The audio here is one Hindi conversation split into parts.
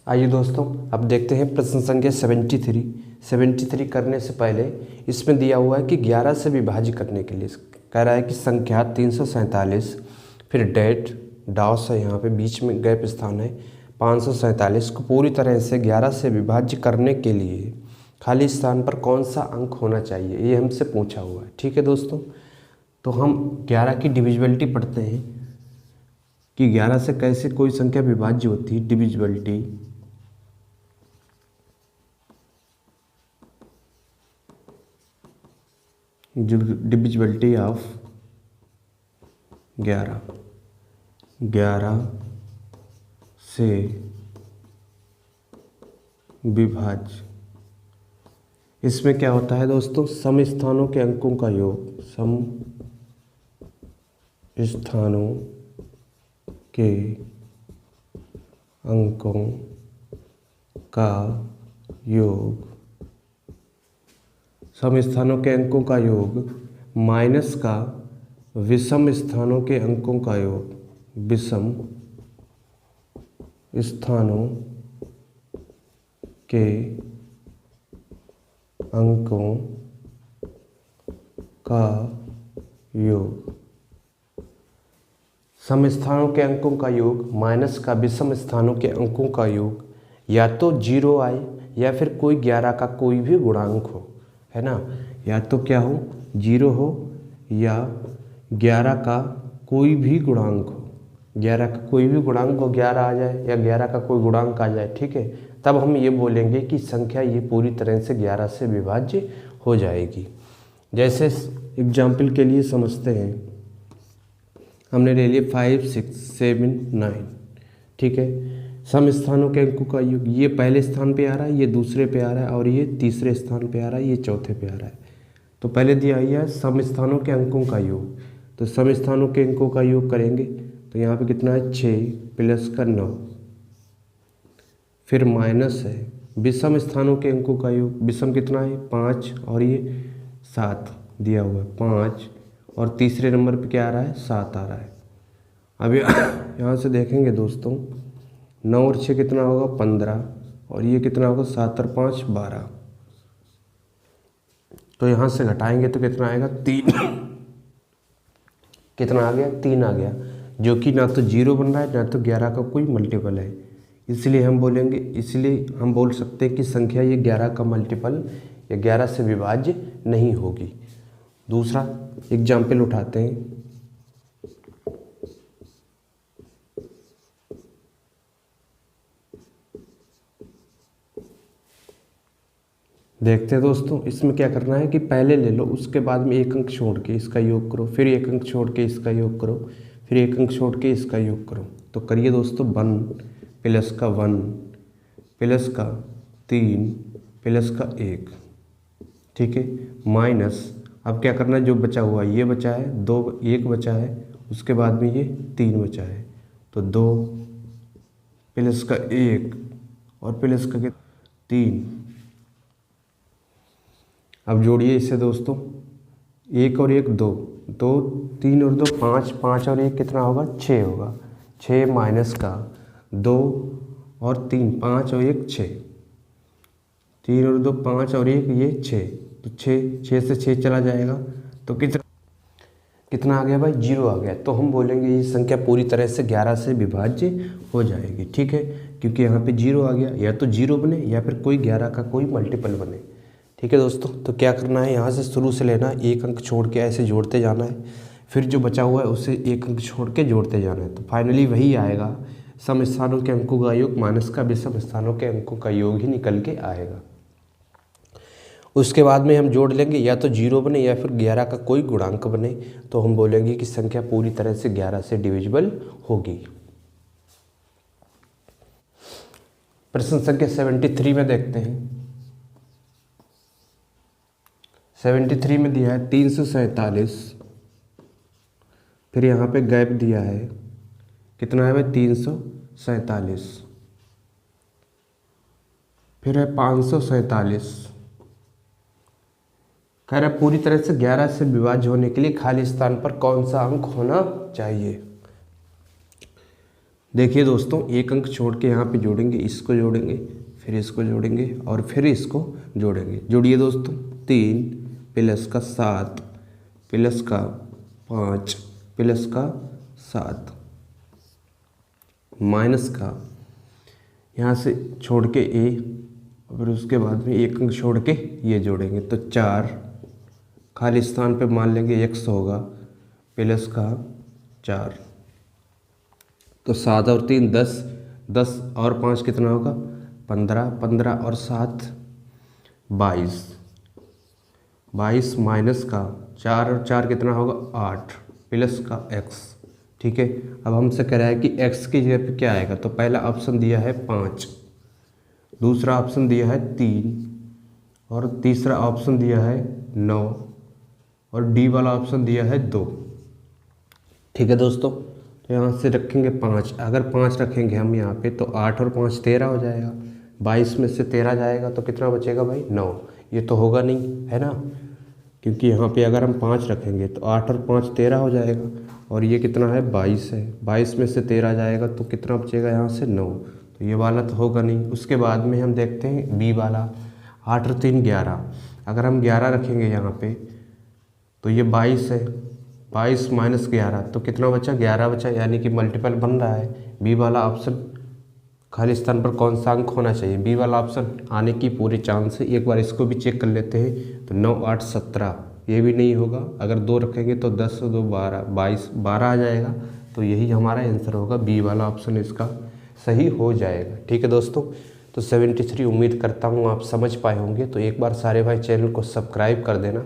आइए दोस्तों, अब देखते हैं प्रश्न संख्या 73 करने से पहले इसमें दिया हुआ है कि 11 से विभाज्य करने के लिए कह रहा है कि संख्या 347 फिर डेट डॉस है, यहाँ पे बीच में गैप स्थान है 547 को पूरी तरह से 11 से विभाज्य करने के लिए खाली स्थान पर कौन सा अंक होना चाहिए, ये हमसे पूछा हुआ है। ठीक है दोस्तों, तो हम 11 की डिविजिबिलिटी पढ़ते हैं कि 11 से कैसे कोई संख्या विभाज्य होती है। डिविजिबिलिटी ऑफ 11 से विभाज्य। इसमें क्या होता है दोस्तों, सम स्थानों के अंकों का योग, सम स्थानों के अंकों का योग, सम स्थानों के अंकों का योग माइनस का विषम स्थानों के अंकों का योग, विषम स्थानों के अंकों का योग। सम स्थानों के अंकों का योग माइनस का विषम स्थानों के अंकों का योग या तो 0 आए या फिर कोई 11 का कोई भी गुणांक हो, है ना। या तो क्या हो, 0 हो या 11 का कोई भी गुणांक हो, 11 का कोई भी गुणांक हो, 11 आ जाए या 11 का कोई गुणांक आ जाए, ठीक है, तब हम ये बोलेंगे कि संख्या ये पूरी तरह से 11 से विभाज्य हो जाएगी। जैसे एग्जाम्पल के लिए समझते हैं, हमने ले लिया 5, 6, 7, 9, ठीक है। सम स्थानों के अंकों का योग, ये पहले स्थान पे आ रहा है, ये दूसरे पे आ रहा है और ये तीसरे स्थान पे आ रहा है, ये चौथे पे आ रहा है। तो पहले दिया हुआ है सम स्थानों के अंकों का योग, तो सम स्थानों के अंकों का योग करेंगे तो यहाँ पे कितना है 6 प्लस का 9, फिर माइनस है विषम स्थानों के अंकों का योग, विषम कितना है 5 और ये 7 दिया हुआ है 5 और तीसरे नंबर पे क्या आ रहा है 7 आ रहा है। अब यहाँ से देखेंगे दोस्तों, 9 और 6 कितना होगा 15 और ये कितना होगा 7 और 5 12, तो यहाँ से घटाएंगे तो कितना आएगा 3 कितना आ गया 3 आ गया, जो कि ना तो 0 बन रहा है ना तो 11 का कोई मल्टीपल है। इसलिए हम बोल सकते हैं कि संख्या ये 11 का मल्टीपल या 11 से विभाज्य नहीं होगी। दूसरा एग्जाम्पल उठाते हैं, देखते हैं दोस्तों। इसमें क्या करना है कि पहले ले लो, उसके बाद में एक अंक छोड़ के इसका योग करो, फिर एक अंक छोड़ के इसका योग करो, फिर एक अंक छोड़ के इसका योग करो। तो करिए दोस्तों, 1 प्लस का 1 प्लस का 3 प्लस का 1, ठीक है, माइनस अब क्या करना है, जो बचा हुआ ये बचा है 2, 1 बचा है, उसके बाद में ये 3 बचा है, तो 2 प्लस का 1 और प्लस का 3। अब जोड़िए इसे दोस्तों, 1 और 1 2, 2 3 और 2 5, 5 और 1 कितना होगा 6 होगा, 6 माइनस का 2 और 3, 5 और 1 6, 3 और 2 5 और 1 ये 6, तो 6 से 6 चला जाएगा तो कितना आ गया भाई 0 आ गया। तो हम बोलेंगे ये संख्या पूरी तरह से 11 से विभाज्य हो जाएगी, ठीक है, क्योंकि यहाँ पे 0 आ गया, या तो 0 बने या फिर कोई 11 का कोई मल्टीपल बने। ठीक है दोस्तों, तो क्या करना है, यहाँ से शुरू से लेना, एक अंक छोड़ के ऐसे जोड़ते जाना है, फिर जो बचा हुआ है उसे एक अंक छोड़ के जोड़ते जाना है, तो फाइनली वही आएगा, सम स्थानों के अंकों का योग माइनस का विषम स्थानों के अंकों का योग ही निकल के आएगा। उसके बाद में हम जोड़ लेंगे, या तो 0 बने या फिर 11 का कोई गुणांक बने, तो हम बोलेंगे कि संख्या पूरी तरह से 11 से डिविजिबल होगी। प्रश्न संख्या 73 में देखते हैं। 73 में दिया है 347, फिर यहाँ पे गैप दिया है कितना है भाई 347, फिर है 547। कह रहा है पूरी तरह से 11 से विभाज्य होने के लिए खाली स्थान पर कौन सा अंक होना चाहिए। देखिए दोस्तों, एक अंक छोड़ के यहाँ पे जोड़ेंगे, इसको जोड़ेंगे, फिर इसको जोड़ेंगे और फिर इसको जोड़ेंगे। जोड़िए दोस्तों, 3 प्लस का 7 प्लस का 5 प्लस का 7 माइनस का यहाँ से छोड़ के ए, फिर उसके बाद में एक अंक छोड़ के ये जोड़ेंगे तो 4, खाली स्थान पे मान लेंगे x होगा, प्लस का 4, तो 7 और 3 10, 10 और 5 कितना होगा 15, 15 और 7 22, 22 माइनस का 4 और 4 कितना होगा 8 प्लस का x। ठीक है, अब हमसे कह रहा है कि x की जगह पे क्या आएगा, तो पहला ऑप्शन दिया है 5, दूसरा ऑप्शन दिया है 3 और तीसरा ऑप्शन दिया है 9 और डी वाला ऑप्शन दिया है 2। ठीक है दोस्तों, तो यहाँ से रखेंगे 5, अगर 5 रखेंगे हम यहाँ पे तो 8 और 5 13 हो जाएगा, 22 में से 13 जाएगा तो कितना बचेगा भाई 9। ये तो होगा नहीं, है ना, क्योंकि यहाँ पे अगर हम 5 रखेंगे तो 8 और 5 13 हो जाएगा और ये कितना है 22 है, 22 में से 13 जाएगा तो कितना बचेगा यहाँ से 9, तो ये वाला तो होगा नहीं। उसके बाद में हम देखते हैं बी वाला, 8 और 3 11, अगर हम 11 रखेंगे यहाँ पे तो ये 22 है, 22 माइनस 11 तो कितना बचा 11 बचा, यानी कि मल्टीपल बन रहा है। बी वाला ऑप्शन खाली स्थान पर कौन सा अंक होना चाहिए, बी वाला ऑप्शन आने की पूरी चांस है। एक बार इसको भी चेक कर लेते हैं, तो 9 8 17, ये भी नहीं होगा। अगर 2 रखेंगे तो 10 2 12, 22 12 आ जाएगा, तो यही हमारा आंसर होगा, बी वाला ऑप्शन इसका सही हो जाएगा। ठीक है दोस्तों, तो 73 उम्मीद करता हूँ आप समझ पाए होंगे। तो एक बार सारे भाई चैनल को सब्सक्राइब कर देना।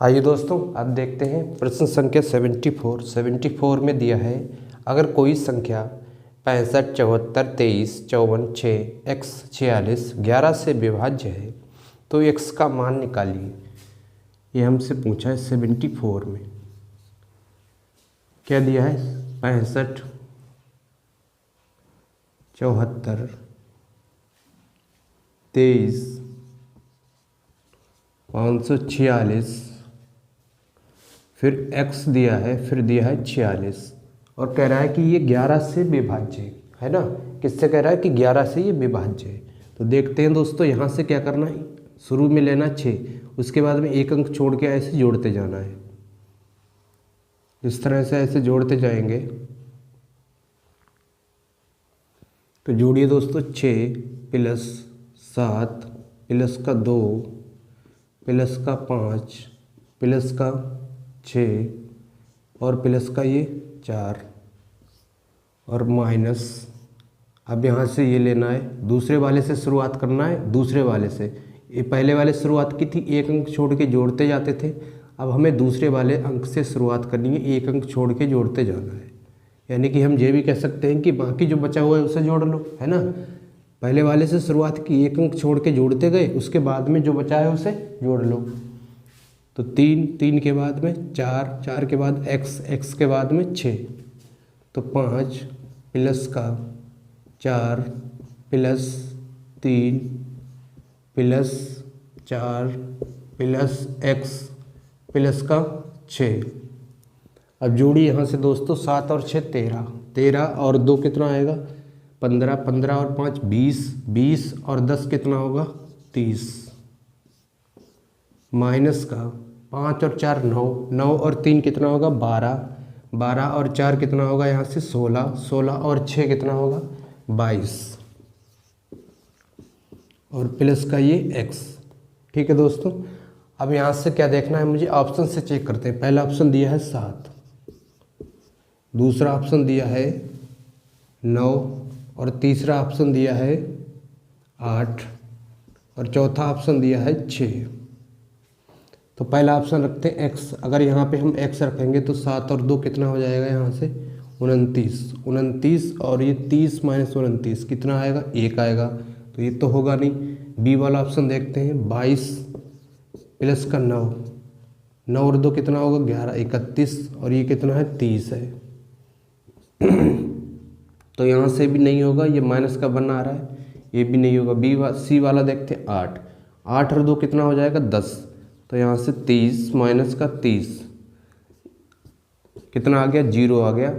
आइए दोस्तों, अब देखते हैं प्रश्न संख्या 74 में दिया है, अगर कोई संख्या 65 74 23 54 6 x 46 11 से विभाज्य है तो x का मान निकालिए। ये हमसे पूछा है 74 में। क्या दिया है 65 74 23 546, फिर x दिया है, फिर दिया है 46 और कह रहा है कि ये 11 से विभाज्य है ना। किससे कह रहा है कि 11 से ये विभाज्य है। तो देखते हैं दोस्तों, यहाँ से क्या करना है, शुरू में लेना 6, उसके बाद में एक अंक छोड़ के ऐसे जोड़ते जाना है। इस तरह से ऐसे जोड़ते जाएंगे। तो जोड़िए दोस्तों, 6 प्लस 7 प्लस का 2 प्लस का 5 प्लस का 6 और प्लस का ये 4 और माइनस। अब यहाँ से ये लेना है, दूसरे वाले से शुरुआत करना है, दूसरे वाले से। ये पहले वाले शुरुआत की थी, एक अंक छोड़ के जोड़ते जाते थे। अब हमें दूसरे वाले अंक से शुरुआत करनी है, एक अंक छोड़ के जोड़ते जाना है। यानी कि हम ये भी कह सकते हैं कि बाकी जो बचा हुआ है उसे जोड़ लो, है ना। पहले वाले से शुरुआत की, एक अंक छोड़ के जोड़ते गए, उसके बाद में जो बचा है उसे जोड़ लो। तो 3 3 के बाद में 4 4 के बाद x x के बाद में 6, तो 5 प्लस का 4 plus 3 plus 4 plus x plus का 6। अब जोड़ी यहाँ से दोस्तों, 7 और 6 13, 13 और 2 कितना आएगा 15, 15 और 5 20, 20 और 10 कितना होगा 30, माइनस का 5 और 4 9, 9 और 3 कितना होगा 12, 12 और 4 कितना होगा यहाँ से 16, 16 और 6 कितना होगा 22 और प्लस का ये x। ठीक है दोस्तों, अब यहाँ से क्या देखना है मुझे, ऑप्शन से चेक करते हैं। पहला ऑप्शन दिया है 7, दूसरा ऑप्शन दिया है 9 और तीसरा ऑप्शन दिया है 8 और चौथा ऑप्शन दिया है 6। तो पहला ऑप्शन रखते हैं x। अगर यहाँ पे हम x रखेंगे तो 7 और 2 कितना हो जाएगा यहाँ से 29, 29 और ये 30 माइनस 29 कितना आएगा 1 आएगा। तो ये तो होगा नहीं। बी वाला ऑप्शन देखते हैं, 22 प्लस का 9, 9 और 2 कितना होगा 11, 31 और ये कितना है 30 है। तो यहाँ से भी नहीं होगा, ये माइनस का बना आ रहा है, ये भी नहीं होगा। सी वाला देखते हैं, 8, 8 और 2 कितना हो जाएगा 10, तो यहाँ से 30 माइनस का 30, कितना आ गया, 0 आ गया।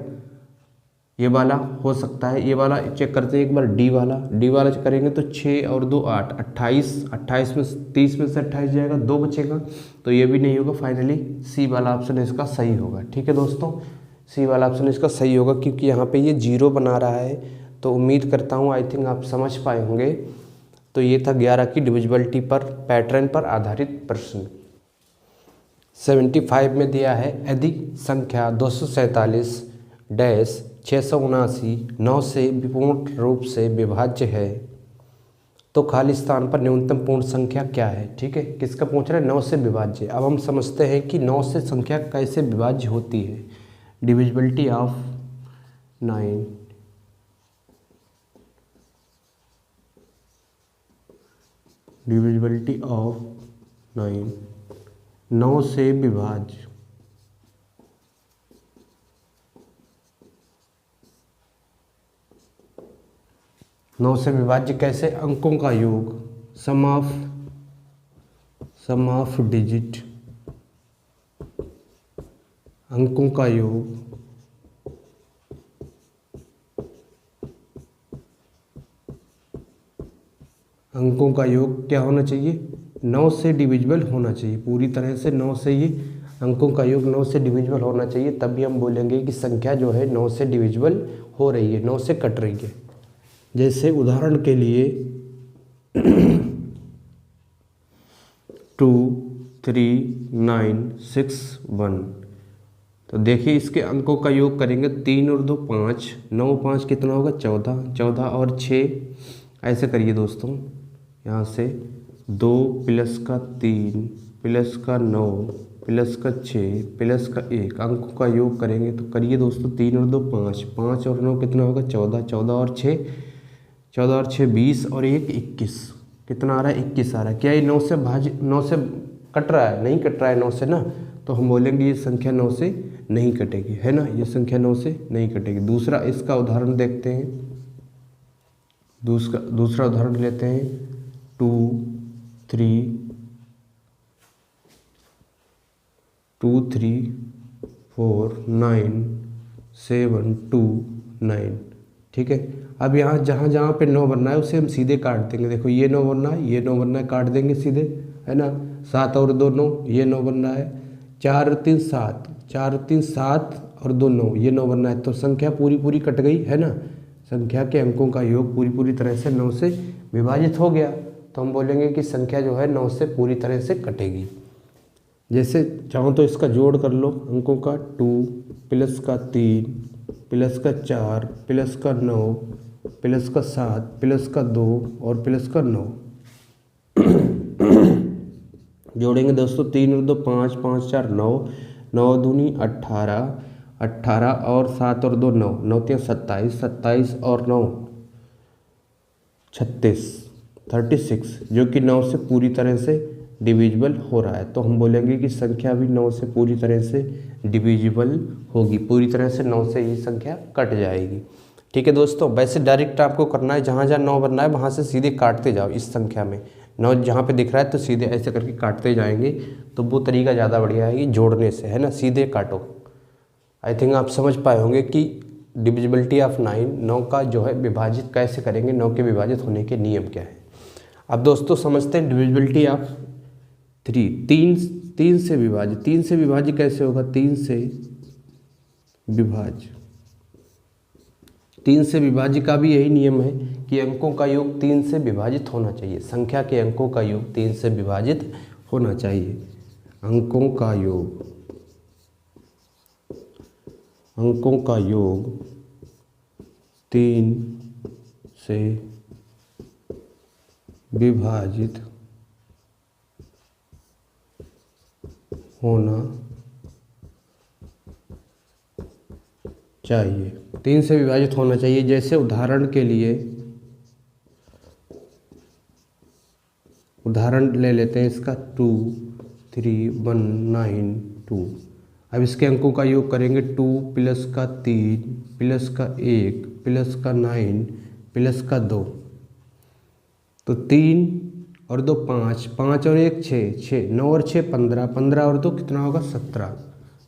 ये वाला हो सकता है, ये वाला चेक करते हैं एक बार, डी वाला चेक करेंगे तो 6 और 2 8, 28 में 30 में से 28 जाएगा, 2 बचेगा, तो ये भी नहीं होगा। फाइनली सी वाला ऑप्शन इसका सही होगा। ठीक है दोस्तों, सी वाला ऑप्शन इसका सही होगा, क्योंकि यहाँ पे ये 0 बना रहा है। तो उम्मीद करता हूँ, आई थिंक आप समझ पाए होंगे। तो ये था 11 की डिविजिबिलिटी पर पैटर्न पर आधारित प्रश्न। 75 में दिया है, यदि संख्या 247 डैश 679 9 से विपूर्ण रूप से विभाज्य है तो खाली स्थान पर न्यूनतम पूर्ण संख्या क्या है। ठीक है, किसका पूछ रहा है, 9 से विभाज्य। अब हम समझते हैं कि 9 से संख्या कैसे विभाज्य होती है। डिविजिबिलिटी ऑफ 9, डिविजिबिलिटी ऑफ 9, 9 से विभाज्य। नौ से विभाज्य कैसे, अंकों का योग, सम ऑफ डिजिट, अंकों का योग, अंकों का योग क्या होना चाहिए, 9 से डिविजिबल होना चाहिए पूरी तरह से। 9 से ये अंकों का योग 9 से डिविजिबल होना चाहिए, तभी हम बोलेंगे कि संख्या जो है 9 से डिविजिबल हो रही है, 9 से कट रही है। जैसे उदाहरण के लिए 2 3 9 6 1, तो देखिए इसके अंकों का योग करेंगे, 3 और 2 5, 9 5 कितना होगा, 14, 14 और 6, ऐसे करिए दोस्तों। यहाँ से 2 प्लस का 3 प्लस का 9 प्लस का 6 प्लस का 1, अंकों का योग करेंगे तो करिए दोस्तों, 3 और 2 5, 5 और 9 कितना होगा, 14, 14 और 6 20 और 1 21, कितना आ रहा है, 21 आ रहा है। क्या ये 9 से कट रहा है, नहीं कट रहा है 9 से ना, तो हम बोलेंगे ये संख्या 9 से नहीं कटेगी, है ना, ये संख्या 9 से नहीं कटेगी। दूसरा इसका उदाहरण देखते हैं, दूसरा उदाहरण लेते हैं, 2 3 4 9 7 2 9। ठीक है, अब यहाँ जहाँ पे 9 बनना है उसे हम सीधे काट देंगे। देखो ये 9 बनना है, ये 9 बनना है, काट देंगे सीधे, है ना। 7 और 2 9, ये 9 बनना है। 4 और 3 7, 4 और 3 7 और 2 9, ये 9 बनना है। तो संख्या पूरी कट गई, है ना। संख्या के अंकों का योग पूरी तरह से 9 से विभाजित हो गया, तो हम बोलेंगे कि संख्या जो है 9 से पूरी तरह से कटेगी। जैसे चाहो तो इसका जोड़ कर लो, अंकों का 2 प्लस का 3 प्लस का 4 प्लस का 9 प्लस का 7 प्लस का 2 और प्लस का 9 जोड़ेंगे दोस्तों, 3 और 2 5, 5 4 9, 9 दूनी 18, 18 और 7 और 2 9, 9 3 27, 27 और 9 36, 36, जो कि 9 से पूरी तरह से डिविजिबल हो रहा है। तो हम बोलेंगे कि संख्या भी 9 से पूरी तरह से डिविजिबल होगी, पूरी तरह से 9 से ये संख्या कट जाएगी। ठीक है दोस्तों, वैसे डायरेक्ट आपको करना है, जहाँ 9 बनना है वहाँ से सीधे काटते जाओ। इस संख्या में 9 जहाँ पे दिख रहा है तो सीधे ऐसे करके काटते जाएंगे, तो वो तरीका ज़्यादा बढ़िया है, ये जोड़ने से, है ना, सीधे काटो। आई थिंक आप समझ पाए होंगे कि डिविजिबिलिटी ऑफ 9 का जो है विभाजित कैसे करेंगे, 9 के विभाजित होने के नियम क्या है। अब दोस्तों समझते हैं डिविजिबिलिटी ऑफ 3 से विभाज्य। 3 से विभाज्य कैसे होगा, 3 से विभाज्य, 3 से विभाज्य का भी यही नियम है कि अंकों का योग 3 से विभाजित होना चाहिए। संख्या के अंकों का योग 3 से विभाजित होना चाहिए। अंकों का योग, अंकों का योग 3 से विभाजित होना चाहिए, 3 से विभाजित होना चाहिए। जैसे उदाहरण के लिए, उदाहरण ले लेते हैं इसका 2 3 1 9 2। अब इसके अंकों का योग करेंगे, 2 प्लस का 3 प्लस का 1 प्लस का 9 प्लस का 2, तो 3 और 2 5, 5 और 1 6, 6 9 और 6 15, 15 और 2 कितना होगा 17,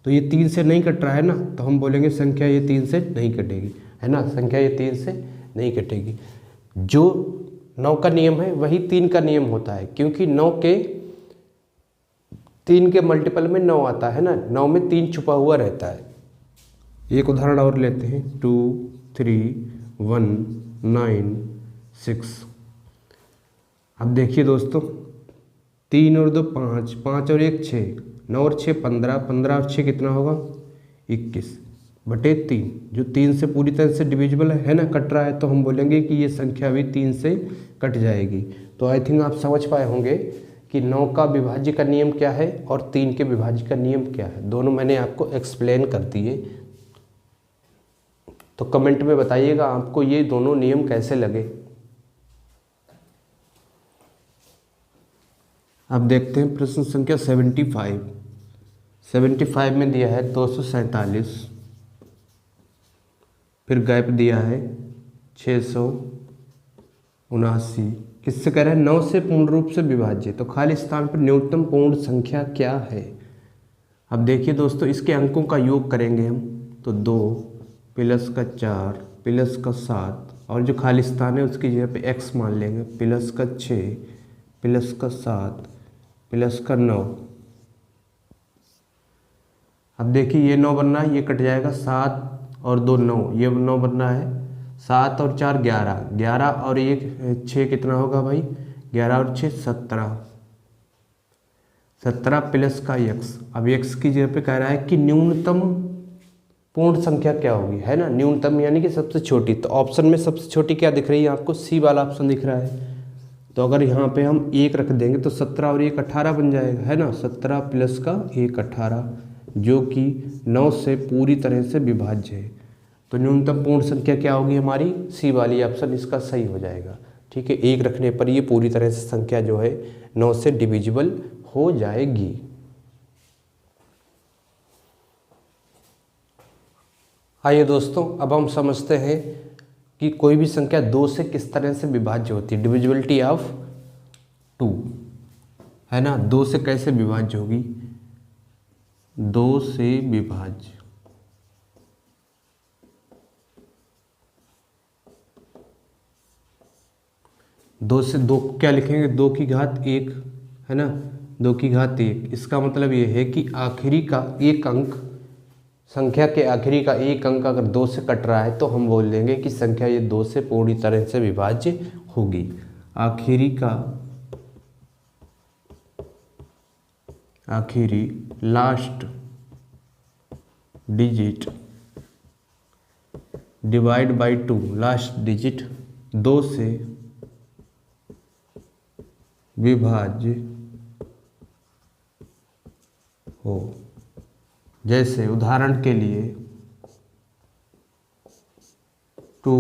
तो ये 3 से नहीं कट रहा है ना, तो हम बोलेंगे संख्या ये 3 से नहीं कटेगी, है ना, संख्या ये 3 से नहीं कटेगी। जो 9 का नियम है वही 3 का नियम होता है, क्योंकि 9 के 3 के मल्टीपल में 9 आता है ना, 9 में 3 छुपा हुआ रहता है। एक उदाहरण और लेते हैं, 2 3 1 9 6। अब देखिए दोस्तों, 3 और 2 5, 5 और 1 6, 9 और 6 15, 15 और 6 कितना होगा 21/3, जो 3 से पूरी तरह से डिविजिबल है ना, कट रहा है, तो हम बोलेंगे कि ये संख्या भी 3 से कट जाएगी। तो आई थिंक आप समझ पाए होंगे कि 9 का विभाज्य का नियम क्या है और 3 के विभाज्य का नियम क्या है, दोनों मैंने आपको एक्सप्लेन कर दिए। तो कमेंट में बताइएगा आपको ये दोनों नियम कैसे लगे। अब देखते हैं प्रश्न संख्या 75 में दिया है 247, फिर गैप दिया है 679। किससे कह रहा है 9 से पूर्ण रूप से विभाज्य, तो खाली स्थान पर न्यूनतम पूर्ण संख्या क्या है। अब देखिए दोस्तों, इसके अंकों का योग करेंगे हम, तो 2 प्लस का 4 प्लस का 7 और जो खाली स्थान है उसकी जगह पे x मान लेंगे, प्लस का 6 प्लस का 7 प्लस का 9। अब देखिए ये 9 बनना है, ये कट जाएगा, 7 और 2 9, ये 9 बनना है, 7 और 4 11, 11 और 1 6 कितना होगा भाई, 11 और 6 17, 17 प्लस का x। अब x की जगह पे कह रहा है कि न्यूनतम पूर्ण संख्या क्या होगी, है ना, न्यूनतम यानी कि सबसे छोटी। तो ऑप्शन में सबसे छोटी क्या दिख रही है आपको, सी वाला ऑप्शन दिख रहा है। तो अगर यहाँ पे हम 1 रख देंगे तो 17 और 1 18 बन जाएगा, है ना, 17 प्लस का 1 18, जो कि 9 से पूरी तरह से विभाज्य है। तो न्यूनतम पूर्ण संख्या क्या होगी हमारी, सी वाली ऑप्शन इसका सही हो जाएगा। ठीक है, 1 रखने पर ये पूरी तरह से संख्या जो है 9 से डिविजिबल हो जाएगी। आइए दोस्तों, अब हम समझते हैं कि कोई भी संख्या 2 से किस तरह से विभाज्य होती है, डिविजिबिलिटी ऑफ 2, है ना, 2 से कैसे विभाज्य होगी, 2 से विभाज्य, दो से 2 क्या लिखेंगे, 2 की घात 1, है ना, 2 की घात 1। इसका मतलब ये है कि आखिरी का एक अंक, संख्या के आखिरी का एक अंक अगर 2 से कट रहा है तो हम बोल देंगे कि संख्या ये 2 से पूरी तरह से विभाज्य होगी। आखिरी last digit divide by 2, last digit 2 से विभाज्य हो। जैसे उदाहरण के लिए 2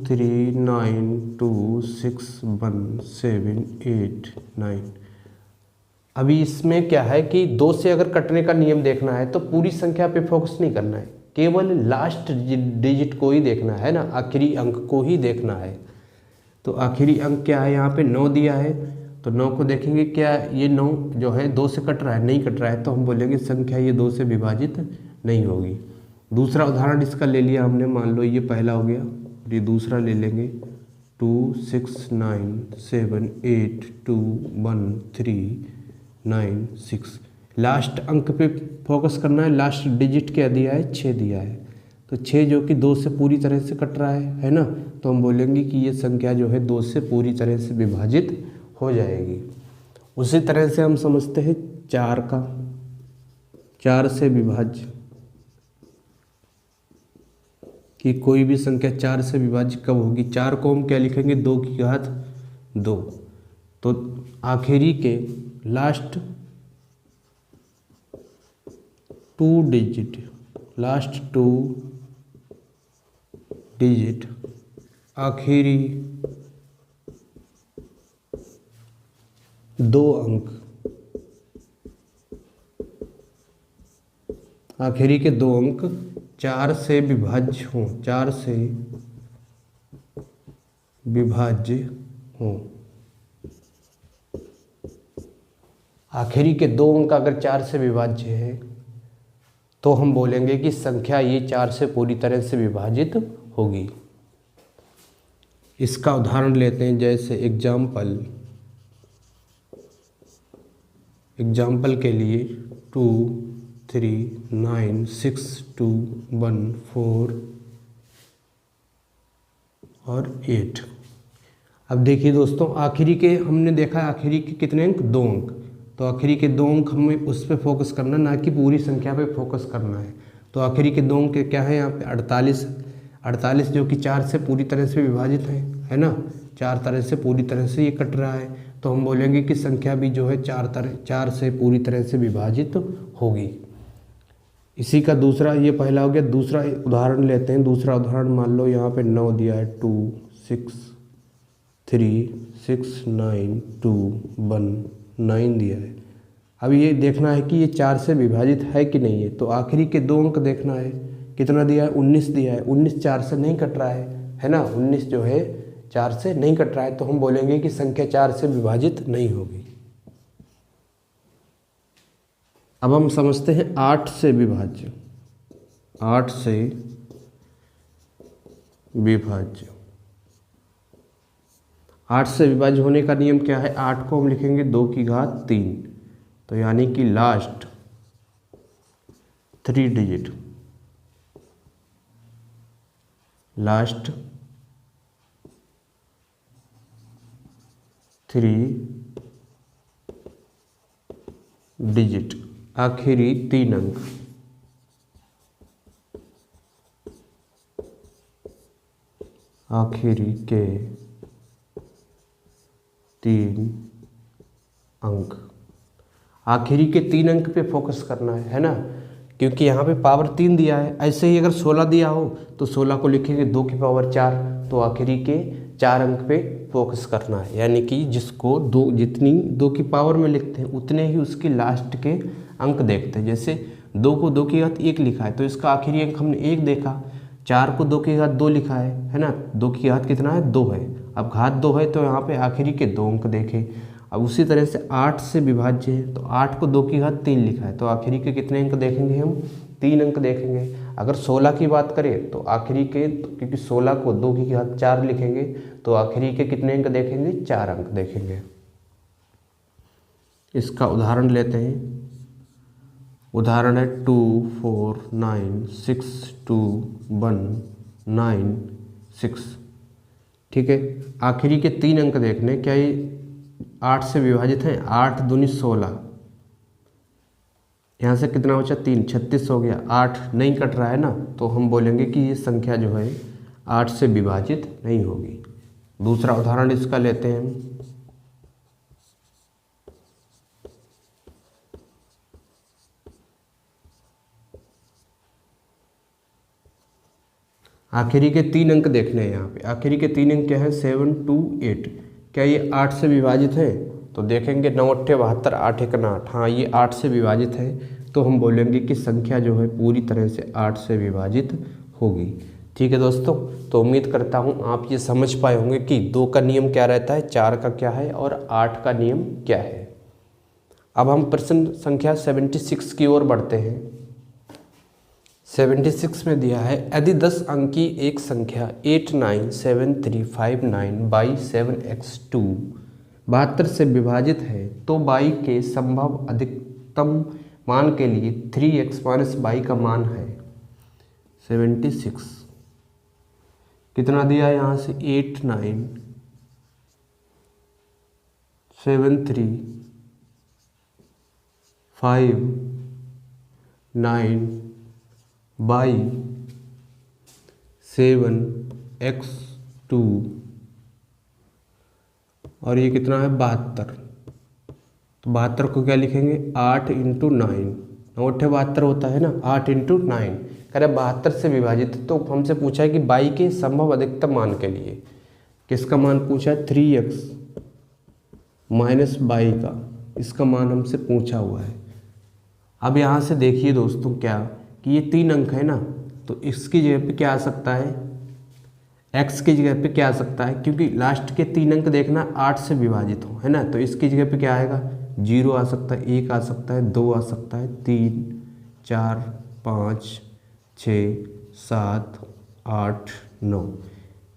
3 9 2 6 1 7 8 9। अभी इसमें क्या है कि 2 से अगर कटने का नियम देखना है तो पूरी संख्या पे फोकस नहीं करना है, केवल लास्ट डिजिट को ही देखना है ना, आखिरी अंक को ही देखना है। तो आखिरी अंक क्या है, यहाँ पे 9 दिया है, तो 9 को देखेंगे, क्या ये 9 जो है 2 से कट रहा है, नहीं कट रहा है, तो हम बोलेंगे संख्या ये 2 से विभाजित नहीं होगी। दूसरा उदाहरण इसका ले लिया हमने, मान लो ये पहला हो गया, ये दूसरा ले लेंगे, 2 6 9 7 8 2 1 3 9 6। लास्ट अंक पे फोकस करना है, लास्ट डिजिट क्या दिया है, 6 दिया है, तो 6 जो कि 2 से पूरी तरह से कट रहा है ना, तो हम बोलेंगे कि ये संख्या जो है 2 से पूरी तरह से विभाजित हो जाएगी। उसी तरह से हम समझते हैं 4 का, 4 से विभाज्य, कि कोई भी संख्या 4 से विभाज्य कब होगी। 4 को हम क्या लिखेंगे, 2 की घात 2। तो आखिरी के लास्ट 2 डिजिट, लास्ट 2 डिजिट, आखिरी 2 अंक, आखिरी के 2 अंक 4 से विभाज्य हों, 4 से विभाज्य हों। आखिरी के 2 अंक अगर 4 से विभाज्य है तो हम बोलेंगे कि संख्या ये 4 से पूरी तरह से विभाजित होगी। इसका उदाहरण लेते हैं, जैसे एग्जाम्पल के लिए 2 3 9 6 2 1 4 और 8। अब देखिए दोस्तों, आखिरी के हमने देखा आखिरी के कितने अंक, 2 अंक। तो आखिरी के 2 अंक हमें उस पर फोकस करना, ना कि पूरी संख्या पे फोकस करना है। तो आखिरी के 2 अंक क्या है यहाँ पे, 48 जो कि 4 से पूरी तरह से विभाजित है ना, 4 तरह से पूरी तरह से ये कट रहा है। तो हम बोलेंगे कि संख्या भी जो है 4 से पूरी तरह से विभाजित होगी। इसी का दूसरा, ये पहला हो गया। दूसरा उदाहरण लेते हैं। दूसरा उदाहरण मान लो यहाँ पे 9 दिया है, 2 6 3 6 9 2 1 9 दिया है। अब ये देखना है कि ये 4 से विभाजित है कि नहीं है। तो आखिरी के 2 अंक देखना है, कितना दिया है, 19 दिया है। 19 4 से नहीं कट रहा है ना, 19 जो है 4 से नहीं कट रहा है। तो हम बोलेंगे कि संख्या 4 से विभाजित नहीं होगी। अब हम समझते हैं 8 से विभाज्य। 8 से विभाज्य, 8 से विभाज्य होने का नियम क्या है, 8 को हम लिखेंगे 2 की घात 3, तो यानी कि लास्ट 3 डिजिट, लास्ट 3 डिजिट, आखिरी 3 अंक। आखिरी के 3 अंक, आखिरी के 3 अंक पे फोकस करना है ना, क्योंकि यहाँ पे पावर 3 दिया है। ऐसे ही अगर 16 दिया हो तो 16 को लिखेंगे 2 की पावर 4, तो आखिरी के 4 अंक पे फोकस करना है। यानी कि जिसको जितनी 2 की पावर में लिखते हैं उतने ही उसके लास्ट के अंक देखते हैं। जैसे 2 को 2 की घात 1 लिखा है तो इसका आखिरी अंक हमने 1 देखा। 4 को 2 की घात 2 लिखा है ना, 2 की घात कितना है, 2 है। अब घात 2 है तो यहाँ पे आखिरी के 2 अंक देखे। अब उसी तरह से 8 से विभाज्य है तो 8 को 2 की घात 3 लिखा है तो आखिरी के कितने अंक देखेंगे हम, 3 अंक देखेंगे। अगर 16 की बात करें तो आखिरी के, क्योंकि 16 को 2 की घात 4 लिखेंगे तो आखिरी के कितने अंक देखेंगे, 4 अंक देखेंगे। इसका उदाहरण लेते हैं। उदाहरण है 2 4 9 6 2 1 9 6। ठीक है, आखिरी के 3 अंक देखने, क्या ये 8 से विभाजित है, 8 दूनी 16, यहाँ से कितना बचा, 3, 36 हो गया। 8 नहीं कट रहा है ना, तो हम बोलेंगे कि ये संख्या जो है 8 से विभाजित नहीं होगी। दूसरा उदाहरण इसका लेते हैं हम। आखिरी के 3 अंक देखने हैं यहाँ पे। आखिरी के 3 अंक क्या है, 7 2 8। क्या ये 8 से विभाजित है, तो देखेंगे 9 8 72, 8 1 8। हाँ, ये 8 से विभाजित है, तो हम बोलेंगे कि संख्या जो है पूरी तरह से 8 से विभाजित होगी। ठीक है दोस्तों, तो उम्मीद करता हूँ आप ये समझ पाए होंगे कि 2 का नियम क्या रहता है, 4 का क्या है और 8 का नियम क्या है। अब हम प्रश्न संख्या 76 की ओर बढ़ते हैं। 76 में दिया है, यदि 10 अंक की एक संख्या 897359/7x2 72 से विभाजित है तो y के संभव अधिकतम मान के लिए 3x - y का मान है। 76 कितना दिया है यहाँ से, 897359/7x2 और ये कितना है, 72। तो 72 को क्या लिखेंगे, 8 × 9, 9 8 72 होता है ना, 8 × 9। कह रहे 72 से विभाजित, तो हमसे पूछा है कि y के संभव अधिकतम मान के लिए, किसका मान पूछा है, 3x - y का, इसका मान हमसे पूछा हुआ है। अब यहाँ से देखिए दोस्तों क्या कि ये 3 अंक है ना, तो इसकी जगह पे क्या आ सकता है, x की जगह पे क्या आ सकता है, क्योंकि लास्ट के 3 अंक देखना 8 से विभाजित हो, है ना, तो इसकी जगह पे क्या आएगा, 0 आ सकता है, 1 आ सकता है, 2 आ सकता है, 3 4 5 6 7 8 9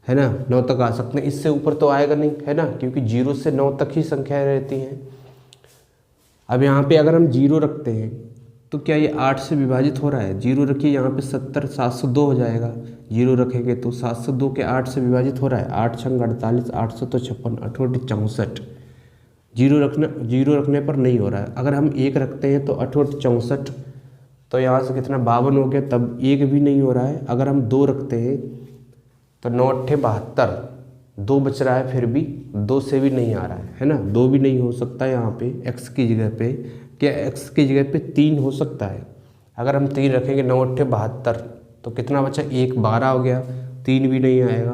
है ना, 9 तक आ सकते हैं। इससे ऊपर तो आएगा नहीं है ना, क्योंकि 0 से 9 तक ही संख्याएं रहती हैं। अब यहाँ पे अगर हम 0 रखते हैं तो क्या ये 8 से विभाजित हो रहा है? 0 रखिए यहाँ पे 70, 702 हो जाएगा। 0 रखेंगे तो 702 के 8 से विभाजित हो रहा है। 8 छंग 48, 8 सौ तो 56, 8 64। 0 रखने पर नहीं हो रहा है। अगर हम 1 रखते हैं तो 8 64, तो यहाँ से कितना 52 हो गया, तब 1 भी नहीं हो रहा है। अगर हम 2 रखते हैं तो 9 8 72, 2 बच रहा है, फिर भी 2 से भी नहीं आ रहा है ना, 2 भी नहीं हो सकता यहाँ पे x की जगह पे। क्या x की जगह पे 3 हो सकता है? अगर हम 3 रखेंगे 9 8 72, तो कितना बचा? 1 12 हो गया, 3 भी नहीं आएगा।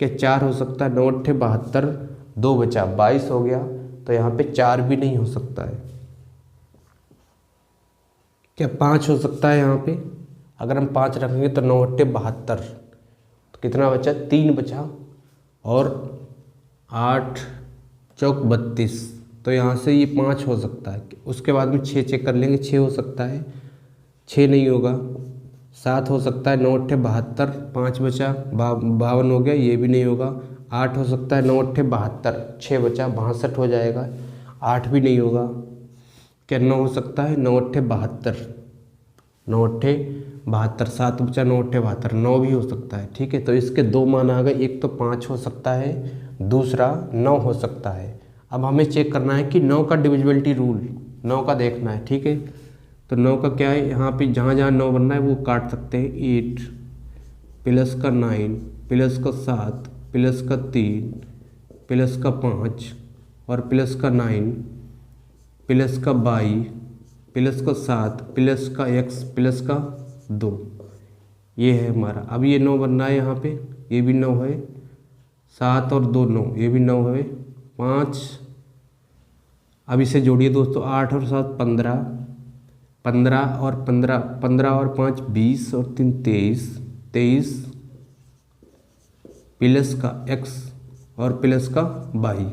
क्या 4 हो सकता है? 9 8 72, 2 बचा 22 हो गया, तो यहाँ पे 4 भी नहीं हो सकता है। क्या 5 हो सकता है यहाँ पे? अगर हम 5 रखेंगे तो 9 8 72, तो कितना बचा? 3 बचा, और 8 चौक 32, तो यहाँ से ये 5 हो सकता है। उसके बाद में 6 चेक कर लेंगे, 6 हो सकता है, 6 नहीं होगा। 7 हो सकता है, 9 8 72, 5 बचा, 52 हो गया, ये भी नहीं होगा। 8 हो सकता है, 9 8 72, 6 बचा, 62 हो जाएगा, 8 भी नहीं होगा। क्या 9 हो सकता है? 9 8 72, 9 8 72, 7 बचा, 9 8 72, 9 भी हो सकता है। ठीक है, तो इसके 2 मान आ गए, एक तो 5 हो सकता है, दूसरा 9 हो सकता है। अब हमें चेक करना है कि 9 का डिविजिबिलिटी रूल, 9 का देखना है। ठीक है, तो 9 का क्या है, यहाँ पे जहाँ जहाँ 9 बनना है वो काट सकते हैं। 8 प्लस का 9 प्लस का 7 प्लस का 3 प्लस का 5 और प्लस का 9 प्लस का 22 प्लस का 7 प्लस का x प्लस का 2, ये है हमारा। अब ये 9 बनना है यहाँ पे, ये भी 9 है, 7 और 2 9, ये भी 9 है, 5। अब इसे जोड़िए दोस्तों, 8 और 7 15, 15 और 15, 15 और 5 20 और 3 23, 23 प्लस का x और प्लस का 22।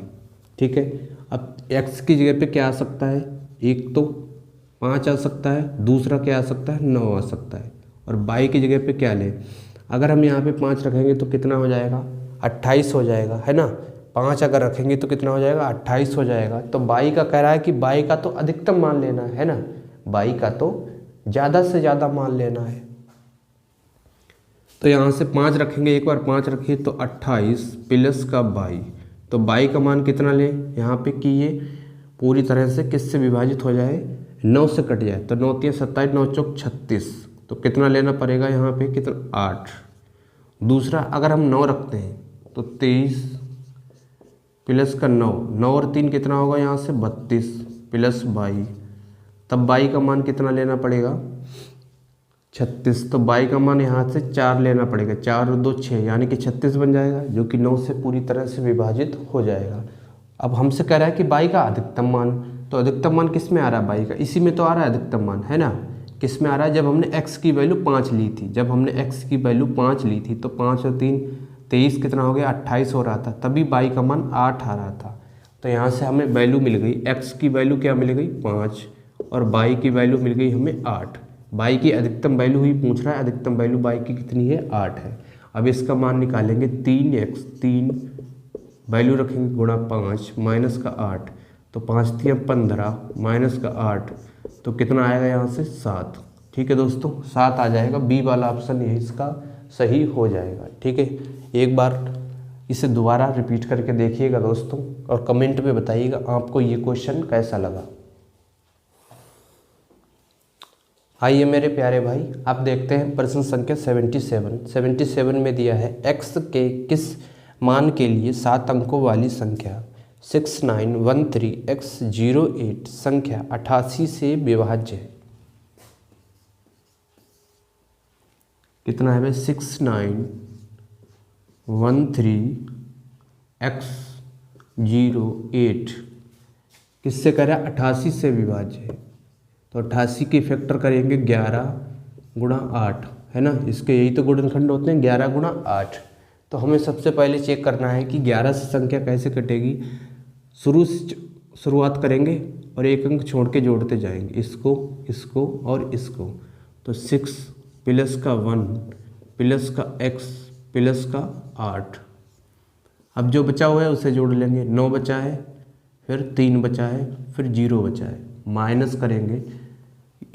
ठीक है, अब x की जगह पे क्या आ सकता है? एक तो 5 आ सकता है, दूसरा क्या आ सकता है? 9 आ सकता है। और 22 की जगह पे क्या लें? अगर हम यहाँ पे 5 रखेंगे तो कितना हो जाएगा? 28 हो जाएगा, है ना। 5 अगर रखेंगे तो कितना हो जाएगा? 28 हो जाएगा। तो 22 का कह रहा है कि 22 का तो अधिकतम मान लेना है ना, 22 का तो ज़्यादा से ज़्यादा मान लेना है। तो यहाँ से 5 रखेंगे, एक बार 5 रखिए तो 28 प्लस का 22, तो 22 का मान कितना लें यहाँ पे कि ये पूरी तरह से किससे विभाजित हो जाए? 9 से कट जाए। तो 9 3 27, 9 चौक 36, तो कितना लेना पड़ेगा यहाँ पे? कितना? 8। दूसरा अगर हम 9 रखते हैं तो 23 प्लस का 9, 9 और 3 कितना होगा यहाँ से? 32 प्लस 22, तब 22 का मान कितना लेना पड़ेगा? 36। तो 22 का मान यहाँ से 4 लेना पड़ेगा, 4 और 2 6, यानी कि 36 बन जाएगा, जो कि 9 से पूरी तरह से विभाजित हो जाएगा। अब हमसे कह रहा है कि 22 का अधिकतम मान, तो अधिकतम मान किस में आ रहा है? 22 का इसी में तो आ रहा है अधिकतम मान, है ना। किस में आ रहा है? जब हमने x की वैल्यू 5 ली थी, जब हमने x की वैल्यू 5 ली थी तो 5 और 3 23, कितना हो गया? 28 हो रहा था, तभी 22 का मान 8 आ रहा था। तो यहाँ से हमें वैल्यू मिल गई, x की वैल्यू क्या मिल गई? 5, और 22 की वैल्यू मिल गई हमें 8। 22 की अधिकतम वैल्यू ही पूछ रहा है, अधिकतम वैल्यू 22 की कितनी है? 8 है। अब इसका मान निकालेंगे, 3x, 3 वैल्यू रखेंगे गुणा 5 माइनस का 8, तो 5 3 15 माइनस का 8, तो कितना आएगा यहाँ से? 7। ठीक है दोस्तों, 7 आ जाएगा। बी वाला ऑप्शन यही इसका सही हो जाएगा। ठीक है, एक बार इसे दोबारा रिपीट करके देखिएगा दोस्तों, और कमेंट में बताइएगा आपको ये क्वेश्चन कैसा लगा। आइए मेरे प्यारे भाई, आप देखते हैं प्रश्न संख्या 77 में दिया है x के किस मान के लिए 7 अंकों वाली संख्या 6913x08 संख्या 88 से विभाज्य है। कितना है? 6913x08 किससे कह रहा है? 88 से विभाज्य है। तो 88 की फैक्टर करेंगे 11 गुणा 8, है ना। इसके यही तो गुणनखंड होते हैं, 11 गुणा 8। तो हमें सबसे पहले चेक करना है कि 11 से संख्या कैसे कटेगी। शुरुआत करेंगे और एक अंक छोड़ के जोड़ते जाएंगे, इसको, इसको और इसको। तो 6 प्लस का 1 प्लस का x प्लस का 8। अब जो बचा हुआ है उसे जोड़ लेंगे। 9 बचा है, फिर 3 बचा है, फिर 0 बचा है, माइनस करेंगे।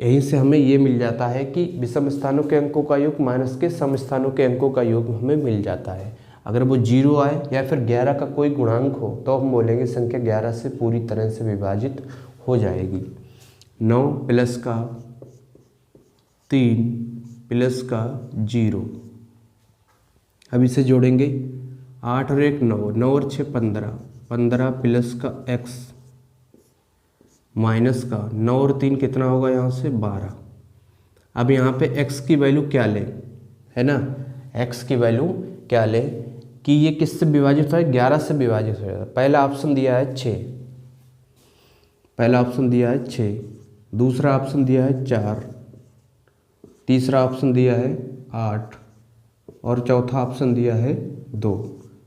यहीं से हमें ये मिल जाता है कि विषम स्थानों के अंकों का योग माइनस के सम स्थानों के अंकों का योग हमें मिल जाता है। अगर वो 0 आए या फिर 11 का कोई गुणांक हो तो हम बोलेंगे संख्या 11 से पूरी तरह से विभाजित हो जाएगी। 9 प्लस का 3 प्लस का 0। अब इसे जोड़ेंगे। 8 और 1 9, 9 और 6 15, 15 प्लस का x माइनस का 9 और 3 कितना होगा यहाँ से 12। अब यहाँ पे x की वैल्यू क्या लें, है ना, x की वैल्यू क्या लें कि ये किससे विभाजित है, 11 से विभाजित हो जाता है। पहला ऑप्शन दिया है 6, पहला ऑप्शन दिया है 6, दूसरा ऑप्शन दिया है 4, तीसरा ऑप्शन दिया है 8 और चौथा ऑप्शन दिया है 2।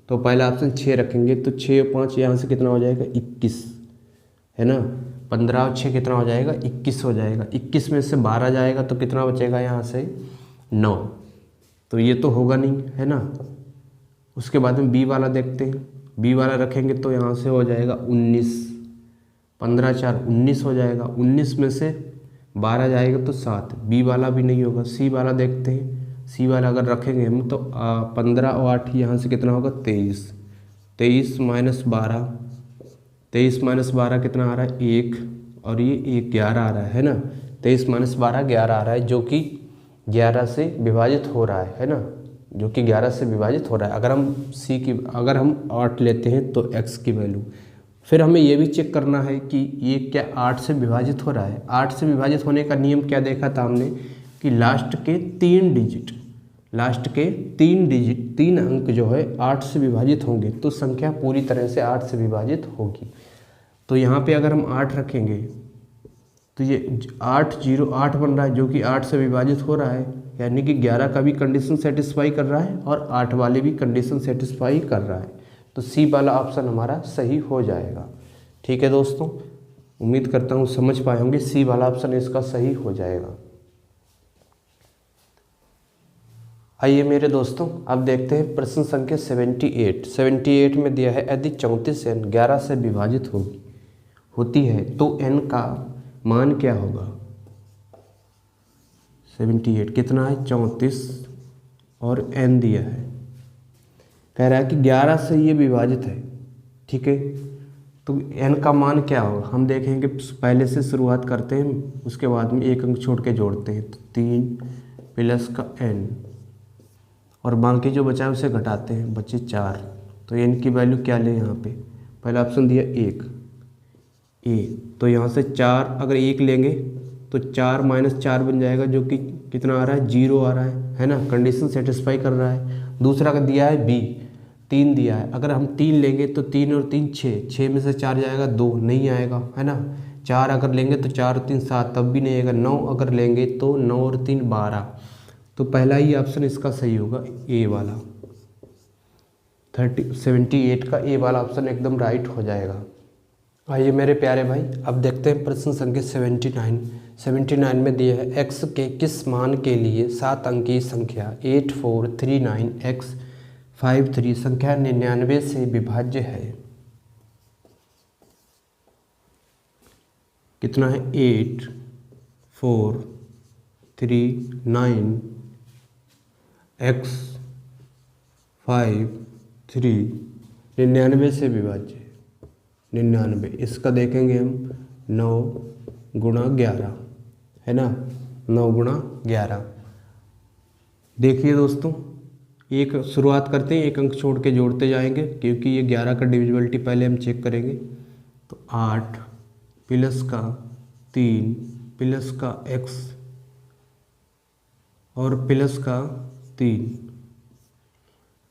तो पहला ऑप्शन 6 रखेंगे तो 6 और 5 यहाँ से कितना हो जाएगा 21, है ना। 15 और 6 कितना हो जाएगा 21 हो जाएगा। 21 में से 12 जाएगा तो कितना बचेगा यहाँ से 9। तो ये तो होगा नहीं, है ना। उसके बाद में बी वाला देखते हैं। बी वाला रखेंगे तो यहाँ से हो जाएगा 19, 15 4 19 हो जाएगा। 19 में से 12 जाएगा तो 7। बी वाला भी नहीं होगा। सी वाला देखते हैं। सी वाला अगर रखेंगे हम तो 15 और 8 यहाँ से कितना होगा 23, 23 माइनस 12, 23 माइनस 12 कितना आ रहा है 1 और ये 11 आ रहा है ना। 23 माइनस 12 11 आ रहा है जो कि 11 से विभाजित हो रहा है ना, जो कि 11 से विभाजित हो रहा है। अगर हम 8 लेते हैं तो x की वैल्यू, फिर हमें ये भी चेक करना है कि ये क्या 8 से विभाजित हो रहा है। 8 से विभाजित होने का नियम क्या देखा था हमने कि लास्ट के 3 डिजिट 3 अंक जो है 8 से विभाजित होंगे तो संख्या पूरी तरह से 8 से विभाजित होगी। तो यहाँ पे अगर हम 8 रखेंगे तो ये 8 बन रहा है जो कि 8 से विभाजित हो रहा है, यानी कि 11 का भी कंडीशन सेटिस्फाई कर रहा है और 8 वाले भी कंडीशन सेटिस्फाई कर रहा है। तो सी वाला ऑप्शन हमारा सही हो जाएगा। ठीक है दोस्तों, उम्मीद करता हूँ समझ पाए होंगे। सी वाला ऑप्शन इसका सही हो जाएगा। आइए मेरे दोस्तों अब देखते हैं प्रश्न संख्या 78 में दिया है यदि 34 n 11 से विभाजित होती है तो n का मान क्या होगा। 78 कितना है 34 और n दिया है, कह रहा है कि 11 से ये विभाजित है। ठीक है, तो n का मान क्या होगा हम देखेंगे। पहले से शुरुआत करते हैं, उसके बाद में एक अंक छोड़ के जोड़ते हैं। तो 3 प्लस का n और बाकी जो बचा है उसे घटाते हैं, बचे 4। तो n की वैल्यू क्या लें यहाँ पे, पहला ऑप्शन दिया 1 a, तो यहाँ से 4 अगर 1 लेंगे तो 4 माइनस 4 बन जाएगा जो कि कितना आ रहा है 0 आ रहा है ना, कंडीशन सेटिस्फाई कर रहा है। दूसरा का दिया है b 3 दिया है, अगर हम 3 लेंगे तो 3 और 3 6 में से 4 जाएगा 2 नहीं आएगा, है ना। 4 अगर लेंगे तो 4 और 3 7 तब भी नहीं आएगा। 9 अगर लेंगे तो 9 और 3 12। तो पहला ही ऑप्शन इसका सही होगा ए वाला। 78 का ए वाला ऑप्शन एकदम राइट हो जाएगा। आइए मेरे प्यारे भाई अब देखते हैं प्रश्न संख्या 79 में दिया है x के किस मान के लिए 7 अंकीय संख्या 8439x53 संख्या 99 से विभाज्य है। कितना है 8439 x53 99 से विभाज्य। 99 इसका देखेंगे हम 9 गुणा 11, है ना, 9 गुणा 11। देखिए दोस्तों, एक शुरुआत करते हैं, एक अंक छोड़ के जोड़ते जाएंगे क्योंकि ये 11 का डिविजिबिलिटी पहले हम चेक करेंगे। तो 8 प्लस का 3 प्लस का x और प्लस का 3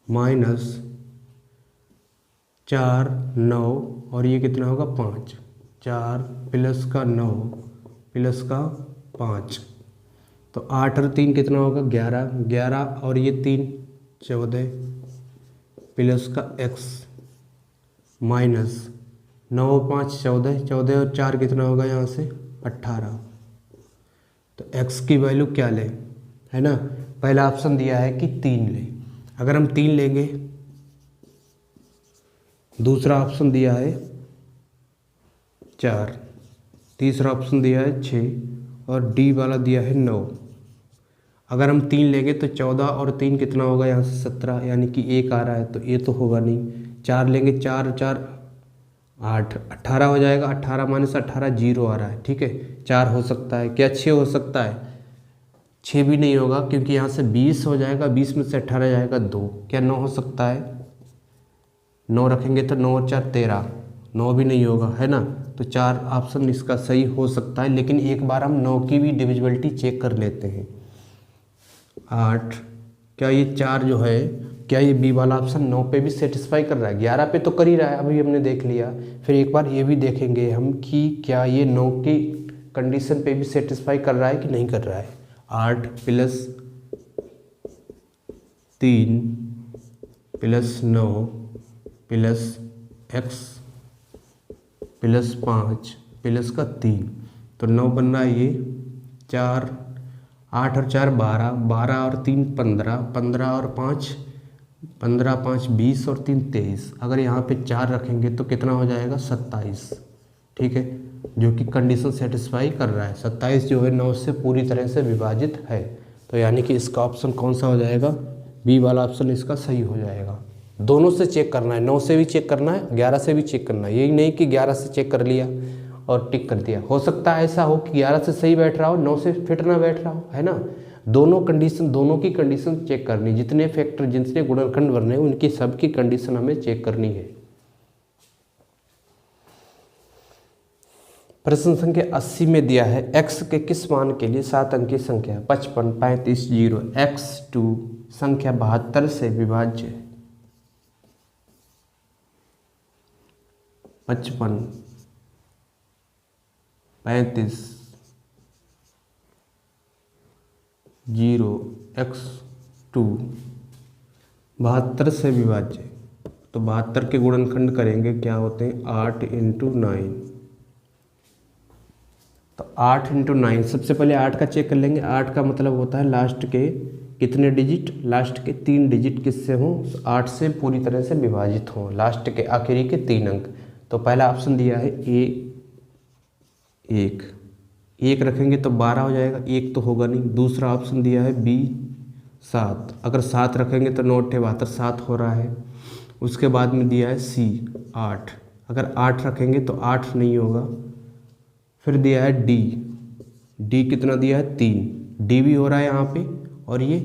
माइनस 4 9 और ये कितना होगा 5। 4 प्लस का 9 प्लस का 5, तो 8 और 3 कितना होगा 11, 11 और ये 3 14 प्लस का x माइनस 9 5 14, 14 और 4 कितना होगा यहाँ से 18। तो x की वैल्यू क्या लें, है ना। पहला ऑप्शन दिया है कि 3 लें, अगर हम 3 लेंगे, दूसरा ऑप्शन दिया है 4, तीसरा ऑप्शन दिया है 6 और डी वाला दिया है 9। अगर हम 3 लेंगे तो 14 और 3 कितना होगा, यहाँ से 17, यानी कि 1 आ रहा है, तो ये तो होगा नहीं। 4 लेंगे, 4 4 8, 18 हो जाएगा। 18 माइनस 18 0 आ रहा है, ठीक है। 4 हो सकता है क्या, 6 हो सकता है, 6 भी नहीं होगा क्योंकि यहाँ से 20 हो जाएगा, 20 में से 18 जाएगा 2। क्या 9 हो सकता है, 9 रखेंगे तो 9 और 4 13, 9 भी नहीं होगा, है ना। तो 4 ऑप्शन इसका सही हो सकता है, लेकिन एक बार हम 9 की भी डिविजिबिलिटी चेक कर लेते हैं। 8, क्या ये 4 जो है, क्या ये बी वाला ऑप्शन 9 पे भी सेटिस्फाई कर रहा है, 11 पे तो कर ही रहा है, अभी हमने देख लिया। फिर एक बार ये भी देखेंगे हम कि क्या ये 9 की कंडीशन पे भी सेटिस्फाई कर रहा है कि नहीं कर रहा है। 8 plus 3 plus 9 plus x plus 5 plus का 3, तो 9 बन रहा है ये। 4, 8 और 4 12, 12 और 3 15, 15 और 5 15, 5 20 और 3 23। अगर यहाँ पे 4 रखेंगे तो कितना हो जाएगा, 27, ठीक है, जो कि कंडीशन सेटिस्फाई कर रहा है। 27 जो है 9 से पूरी तरह से विभाजित है, तो यानी कि इसका ऑप्शन कौन सा हो जाएगा, बी वाला ऑप्शन इसका सही हो जाएगा। दोनों से चेक करना है, 9 से भी चेक करना है, 11 से भी चेक करना है, यही नहीं कि 11 से चेक कर लिया और टिक कर दिया। हो सकता है ऐसा हो कि 11 से सही बैठ रहा हो, 9 से फिट ना बैठ रहा हो, है ना। दोनों कंडीशन, दोनों की कंडीशन चेक करनी, जितने फैक्टर, जितने गुणनखंड बनने उनकी सबकी कंडीशन हमें चेक करनी है। प्रश्न संख्या 80 में दिया है x के किस मान के लिए 7 अंकीय संख्या 55 35 0 x2 संख्या 72 से विभाज्य है। 55 35 0 x2 72 से विभाज्य, तो 72 के गुणनखंड करेंगे, क्या होते हैं 8 × 9, तो 8 × 9। सबसे पहले 8 का चेक कर लेंगे। 8 का मतलब होता है लास्ट के कितने डिजिट, लास्ट के 3 डिजिट किससे हों, 8 से पूरी तरह से विभाजित हों, लास्ट के आखिरी के 3 अंक। तो पहला ऑप्शन दिया है ए 1 रखेंगे तो 12 हो जाएगा, 1 तो होगा नहीं। दूसरा ऑप्शन दिया है बी 7, अगर 7 रखेंगे तो 9 × 72 7 हो रहा है। उसके बाद में दिया है सी 8, अगर 8 रखेंगे तो 8 नहीं होगा। फिर दिया है डी कितना दिया है 3, डी भी हो रहा है यहाँ पे, और ये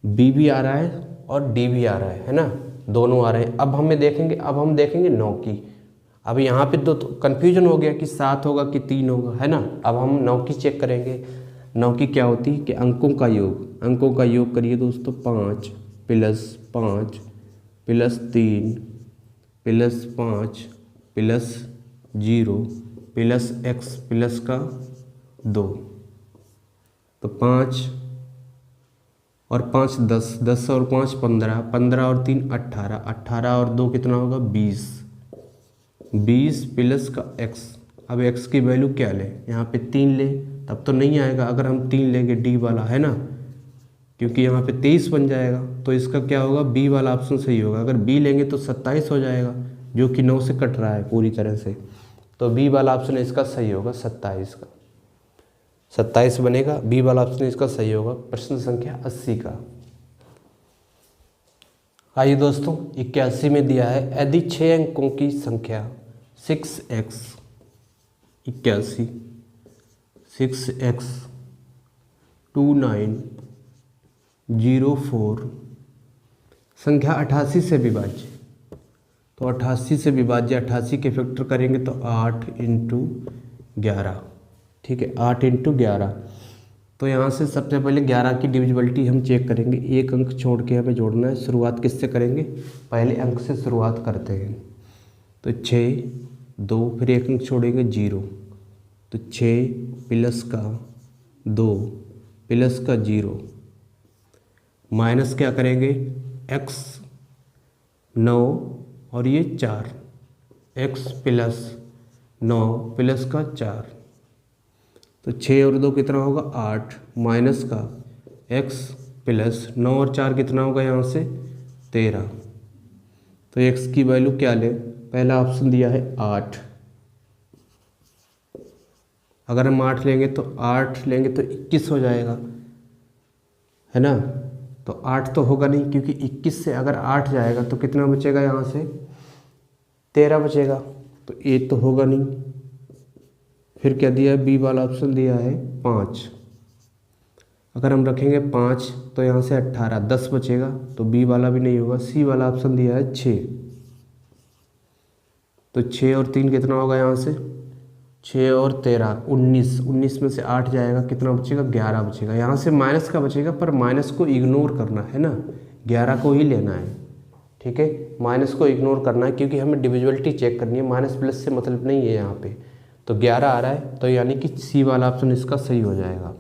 बी भी आ रहा है और डी भी आ रहा है ना, दोनों आ रहे हैं। अब हम देखेंगे 9 की। अब यहाँ पे तो कन्फ्यूजन हो गया कि 7 होगा कि 3 होगा, है ना। अब हम 9 की चेक करेंगे। 9 की क्या होती है कि अंकों का योग करिए दोस्तों, 5 plus 5 plus 3 plus 5 plus 0 plus x plus का 2, तो 5 और 5 10, 10 और 5 15, 15 और 3 18, 18 और 2 कितना होगा 20, 20 प्लस का x। अब x की वैल्यू क्या लें, यहाँ पे 3 ले तब तो नहीं आएगा, अगर हम 3 लेंगे डी वाला, है ना, क्योंकि यहाँ पे 23 बन जाएगा, तो इसका क्या होगा, बी वाला ऑप्शन सही होगा। अगर बी लेंगे तो 27 हो जाएगा, जो कि 9 से कट रहा है पूरी तरह से, तो बी वाला ऑप्शन इसका सही होगा, 27 का 27 बनेगा, बी वाला ऑप्शन इसका सही होगा। प्रश्न संख्या 80 का। आइए दोस्तों 81 में दिया है, यदि 6 अंकों की संख्या 6x 81 6x 2904 संख्या 88 से विभाज्य, तो 88 से विभाज्य, 88 के फैक्टर करेंगे तो 8 × 11, ठीक है, 8 × 11। तो यहाँ से सबसे पहले 11 की डिविजिबिलिटी हम चेक करेंगे, एक अंक छोड़ के हमें जोड़ना है। शुरुआत किससे करेंगे, पहले अंक से शुरुआत करते हैं, तो 6 2, फिर एक अंक छोड़ेंगे 0, तो 6 प्लस का 2 प्लस का 0 माइनस क्या करेंगे x 9 और ये 4, x प्लस 9 प्लस का 4, तो 6 और 2 कितना होगा 8 माइनस का x प्लस 9 और 4 कितना होगा यहाँ से 13। तो x की वैल्यू क्या ले, पहला ऑप्शन दिया है 8। अगर हम 8 लेंगे तो 8 लेंगे तो 21 हो जाएगा, है ना। तो 8 तो होगा नहीं, क्योंकि 21 से अगर 8 जाएगा तो कितना बचेगा यहाँ से 13 बचेगा, तो ये तो होगा नहीं। फिर क्या दिया है, बी वाला ऑप्शन दिया है 5। अगर हम रखेंगे 5 तो यहाँ से 18 10 बचेगा, तो बी वाला भी नहीं होगा। सी वाला ऑप्शन दिया है 6। तो 6 और 3 कितना होगा यहाँ से 6 और 13 19, 19 में से 8 जाएगा कितना बचेगा 11 बचेगा। यहाँ से माइनस का बचेगा, पर माइनस को इग्नोर करना है ना, 11 को ही लेना है, ठीक है। माइनस को इग्नोर करना है क्योंकि हमें डिविजिबिलिटी चेक करनी है, माइनस प्लस से मतलब नहीं है यहाँ पे। तो 11 आ रहा है, तो यानी कि सी वाला ऑप्शन इसका सही हो जाएगा,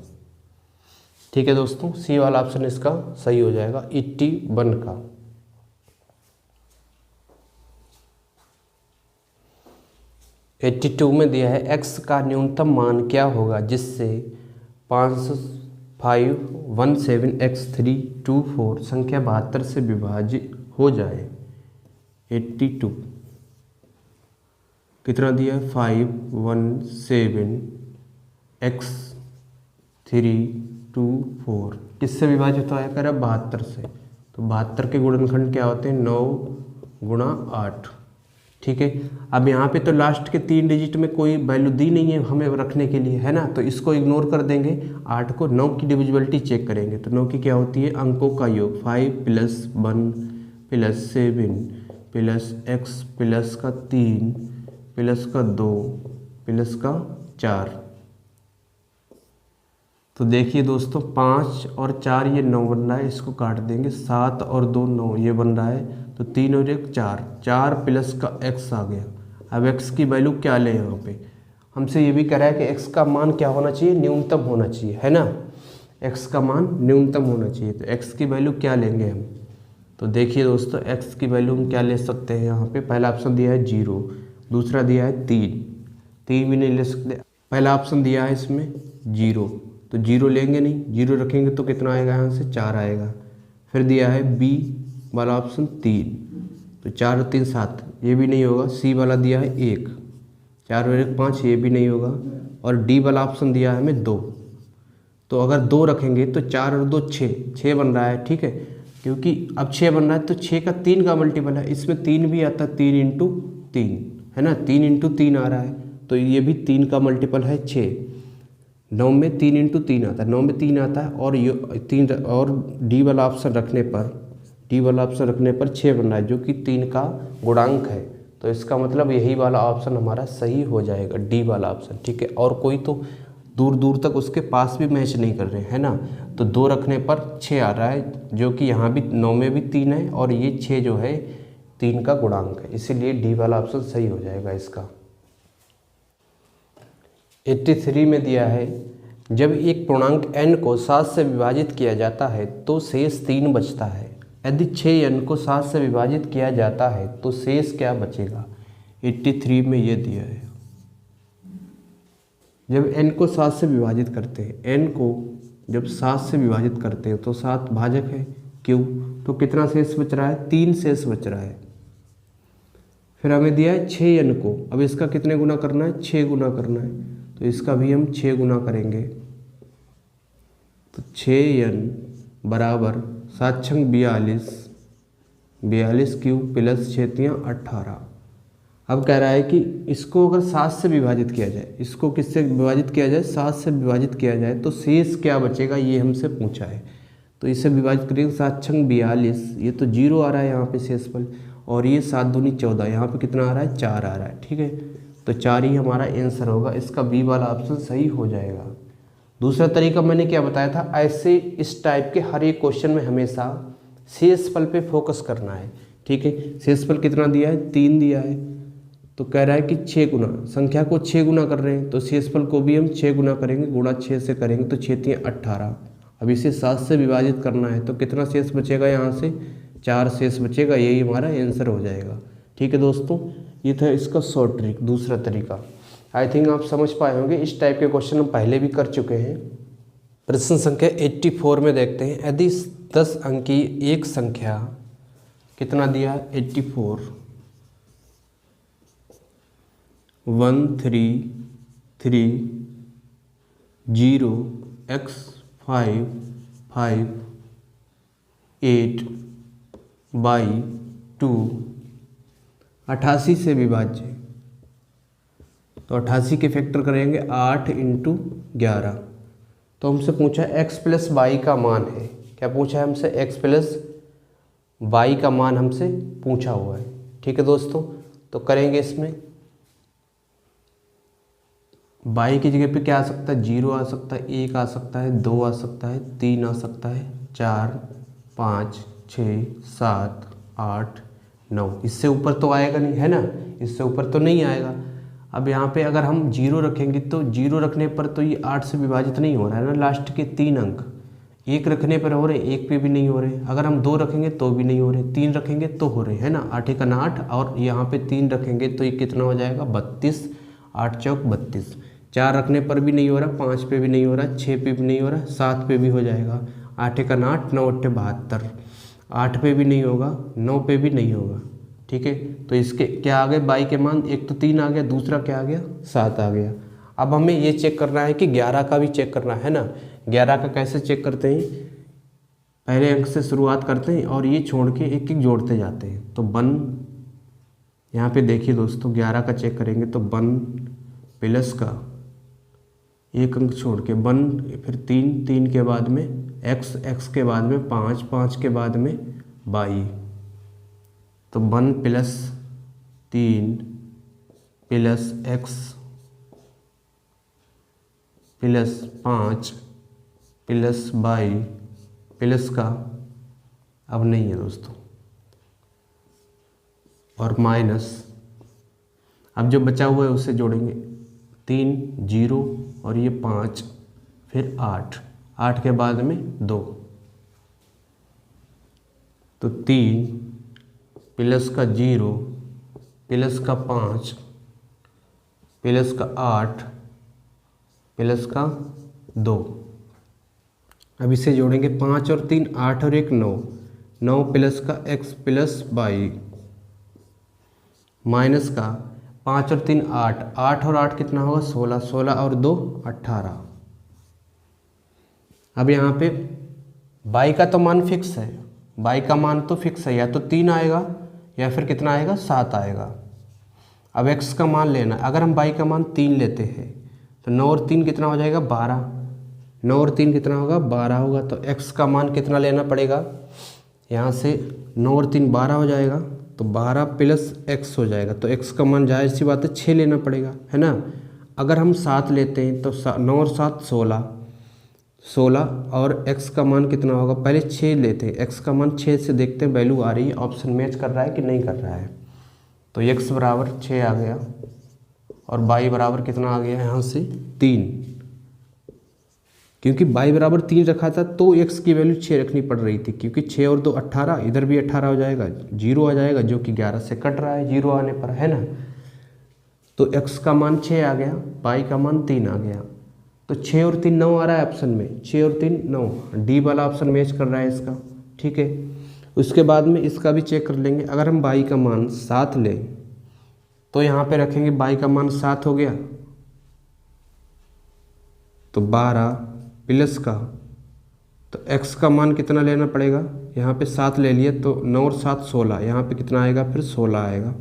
ठीक है दोस्तों। सी वाला ऑप्शन इसका सही हो जाएगा 81 का। एट्टी 82 में दिया है x का न्यूनतम मान क्या होगा जिससे 517x324 संख्या 72 से विभाजित हो जाए। 82 कितना दिया है 517x324 किससे विभाजित होता है, कह रहा 72 से। तो 72 के गुणनखंड क्या होते हैं 9 गुणा 8, ठीक है। अब यहाँ पे तो लास्ट के 3 डिजिट में कोई वैल्यू दी नहीं है हमें रखने के लिए, है ना, तो इसको इग्नोर कर देंगे। 8 को 9 की डिविजिबिलिटी चेक करेंगे, तो 9 की क्या होती है अंकों का योग 5 + 1 + 7 + x + का 3 + का 2 + का 4। तो देखिए दोस्तों 5 और 4 ये 9 बन रहा है, इसको काट देंगे। 7 और 2 9 ये बन रहा है, तो 3 और 1 4, 4 + का x आ गया। अब x की वैल्यू क्या लें, यहाँ पे हमसे ये भी कह रहा है कि x का मान क्या होना चाहिए, न्यूनतम होना चाहिए, है ना। x का मान न्यूनतम होना चाहिए, तो x की वैल्यू क्या लेंगे हम। तो देखिए दोस्तों x की वैल्यू हम क्या ले सकते हैं, यहाँ पे पहला ऑप्शन दिया है 0, दूसरा दिया है 3 भी नहीं ले सकते। पहला ऑप्शन दिया है इसमें 0, तो 0 लेंगे नहीं, 0 रखेंगे तो कितना आएगा यहाँ से 4 आएगा। फिर दिया है बी वाला ऑप्शन 3, तो 4 और 3 7, ये भी नहीं होगा। सी वाला दिया है 1, 4 और 1 5, ये भी नहीं होगा। और डी वाला ऑप्शन दिया है हमें 2, तो अगर 2 रखेंगे तो 4 और 2 6 बन रहा है, ठीक है। क्योंकि अब 6 बन रहा है तो 6 का 3 का मल्टीपल है, इसमें 3 भी आता है, 3 × 3 है ना, 3 × 3 आ रहा है, तो ये भी 3 का मल्टीपल है 6। 9 में 3 × 3 आता है, 9 में 3 आता है, और ये 3 और डी वाला ऑप्शन रखने पर 6 बन रहा है, जो कि 3 का गुणांक है। तो इसका मतलब यही वाला ऑप्शन हमारा सही हो जाएगा, डी वाला ऑप्शन, ठीक है। और कोई तो दूर दूर तक उसके पास भी मैच नहीं कर रहे, है ना। तो 2 रखने पर 6 आ रहा है, जो कि यहाँ भी 9 में भी 3 है, और ये 6 जो है 3 का गुणांक है, इसीलिए डी वाला ऑप्शन सही हो जाएगा इसका। 83 में दिया है जब एक पूर्णांक n को 7 से विभाजित किया जाता है तो शेष 3 बचता है। यदि 6n को 7 से विभाजित किया जाता है तो शेष क्या बचेगा। 83 में ये दिया है जब n को 7 से विभाजित करते हैं, n को जब 7 से विभाजित करते हैं तो 7 भाजक है, क्यों, तो कितना शेष बच रहा है 3 शेष बच रहा है। फिर हमें दिया है 6n को, अब इसका कितने गुना करना है 6 गुना करना है, तो इसका भी हम 6 गुना करेंगे। तो 6n बराबर 7 × 42, 42 क्यूब प्लस 6 × 18। अब कह रहा है कि इसको अगर 7 से विभाजित किया जाए, इसको किससे विभाजित किया जाए 7 से विभाजित किया जाए तो शेष क्या बचेगा, ये हमसे पूछा है। तो इसे विभाजित करेंगे 7 × 42, ये तो 0 आ रहा है यहाँ पे शेषफल, और ये 7 दूनी 14, यहाँ पे कितना आ रहा है 4 आ रहा है, ठीक है। तो 4 ही हमारा आंसर होगा, इसका बी वाला ऑप्शन सही हो जाएगा। दूसरा तरीका मैंने क्या बताया था, ऐसे इस टाइप के हर एक क्वेश्चन में हमेशा शेषफल पे फोकस करना है, ठीक है। शेषफल कितना दिया है 3 दिया है, तो कह रहा है कि 6 गुना, संख्या को 6 गुना कर रहे हैं तो शेषफल को भी हम 6 गुना करेंगे, गुणा 6 से करेंगे तो 6 × 18। अब इसे 7 से विभाजित करना है तो कितना शेष बचेगा, यहाँ से 4 शेष बचेगा, यही हमारा आंसर हो जाएगा, ठीक है दोस्तों। ये था इसका शॉर्ट ट्रिक, दूसरा तरीका। आई थिंक आप समझ पाए होंगे। इस टाइप के क्वेश्चन हम पहले भी कर चुके हैं। प्रश्न संख्या 84 में देखते हैं, यदि 10 अंक की एक संख्या कितना दिया 84 133X558/2 88 से विभाज्य, तो 88 के फैक्टर करेंगे 8 × 11। तो हमसे पूछा x + y का मान है। क्या पूछा है हमसे? x + y का मान हमसे पूछा हुआ है। ठीक है दोस्तों, तो करेंगे इसमें y की जगह पे क्या आ सकता है? 0 आ सकता है, 1 आ सकता है, 2 आ सकता है, 3 आ सकता है, 4 5 6 7 8 9। इससे ऊपर तो आएगा नहीं, है ना, इससे ऊपर तो नहीं आएगा। अब यहाँ पे अगर हम 0 रखेंगे तो 0 रखने पर तो ये 8 से विभाजित नहीं हो रहा है ना, लास्ट के 3 अंक। 1 रखने पर हो रहे, 1 पे भी नहीं हो रहे। अगर हम 2 रखेंगे तो भी नहीं हो रहे, 3 रखेंगे तो हो रहे, है ना। 8 × 8 और यहाँ पे 3 रखेंगे तो ये कितना हो जाएगा? 32। 8 चौक 32। 4 रखने पर भी नहीं हो रहा, 5 पे भी नहीं हो रहा, 6 पे भी नहीं हो रहा, 7 पे भी हो जाएगा। 8 × 8 9 × 8 72। 8 पे भी नहीं होगा, 9 पे भी नहीं होगा। ठीक है, तो इसके क्या आ गए y के मान? एक तो 3 आ गया, दूसरा क्या आ गया? 7 आ गया। अब हमें ये चेक करना है कि 11 का भी चेक करना है ना। 11 का कैसे चेक करते हैं? पहले अंक से शुरुआत करते हैं और ये छोड़ के एक एक जोड़ते जाते हैं। तो 1, यहाँ पे देखिए दोस्तों 11 का चेक करेंगे तो 1 प्लस का एक अंक छोड़ के 1, फिर 3, 3 के बाद में x, x के बाद में 5, 5 के बाद में y। तो 1 + 3 + x + 5 + y प्लस का अब नहीं है दोस्तों, और माइनस। अब जो बचा हुआ है उससे जोड़ेंगे 3 0 और ये 5, फिर 8, 8 के बाद में 2। तो 3 प्लस का 0 प्लस का 5 प्लस का 8 प्लस का 2। अब इसे जोड़ेंगे 5 और 3 8 और 1 9, 9 प्लस का x + y माइनस का 5 और 3 8, 8 और 8 कितना होगा? 16, 16 और 2 18। अब यहाँ पे y का तो मान फिक्स है, y का मान तो फिक्स है, या तो 3 आएगा या फिर कितना आएगा? 7 आएगा। अब x का मान लेना, अगर हम y का मान 3 लेते हैं तो 9 और 3 कितना हो जाएगा? 12। 9 और 3 कितना होगा? 12 होगा। तो x का मान कितना लेना पड़ेगा? यहाँ से 9 और 3 12 हो जाएगा, तो 12 + x हो जाएगा। तो x का मान जाहिर सी बात है 6 लेना पड़ेगा, है ना। अगर हम 7 लेते हैं तो 9 और 7 16, 16 और x का मान कितना होगा? पहले 6 लेते हैं, x का मान 6 से देखते हैं वैल्यू आ रही है, ऑप्शन मैच कर रहा है कि नहीं कर रहा है। तो x बराबर 6 आ गया और y बराबर कितना आ गया? यहाँ से 3, क्योंकि y बराबर 3 रखा था तो x की वैल्यू 6 रखनी पड़ रही थी, क्योंकि 6 और 2 18, इधर भी 18 हो जाएगा, 0 आ जाएगा जो कि 11 से कट रहा है 0 आने पर, है ना। तो x का मान 6 आ गया, y का मान 3 आ गया। तो 6 और 3 9 आ रहा है ऑप्शन में, 6 और 3 9, डी वाला ऑप्शन मैच कर रहा है इसका। ठीक है, उसके बाद में इसका भी चेक कर लेंगे। अगर हम y का मान 7 लें तो यहाँ पे रखेंगे y का मान 7 हो गया, तो 12 प्लस का, तो x का मान कितना लेना पड़ेगा? यहाँ पे 7 ले लिया तो 9 और 7 16, यहाँ पे कितना आएगा? फिर 16 आएगा,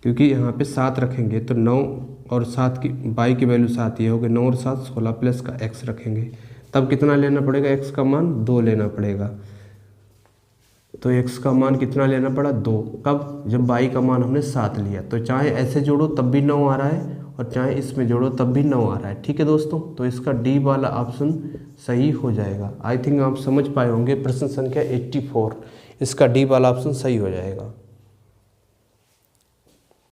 क्योंकि यहाँ पे 7 रखेंगे तो 9 और 7 की y की वैल्यू 7 ये हो गए, 9 और 7 16 प्लस का x रखेंगे, तब कितना लेना पड़ेगा? x का मान 2 लेना पड़ेगा। तो x का मान कितना लेना पड़ा? 2। कब? जब y का मान हमने 7 लिया। तो चाहे ऐसे जोड़ो तब भी 9 आ रहा है और चाहे इसमें जोड़ो तब भी 9 आ रहा है। ठीक है दोस्तों, तो इसका डी वाला ऑप्शन सही हो जाएगा। आई थिंक आप समझ पाए होंगे। प्रश्न संख्या 84, इसका डी वाला ऑप्शन सही हो जाएगा।